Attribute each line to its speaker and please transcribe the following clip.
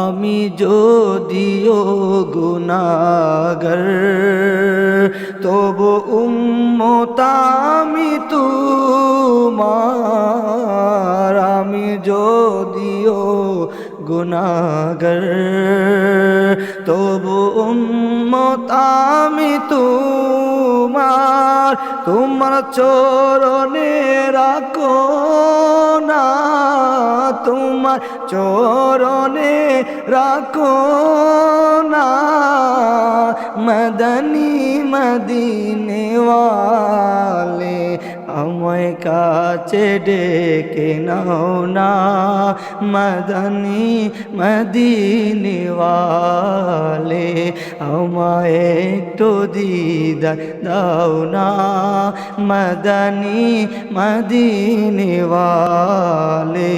Speaker 1: আমি যদিও গুনাহগার তবু উম্মত আমি তোমার। আমি যদিও গুনাহগার তবু উম্মত আমি তোমার। তোমার চরণে রাখো না, তোমার চরণে রাখো না, মদনী মদিনে ওয়ালে আমায় কাছে ডেকে নাও না, মদনী মদিনে ওয়ালে আমায় একটু দিদার দাও না, মদনী মদিনে ওয়ালে।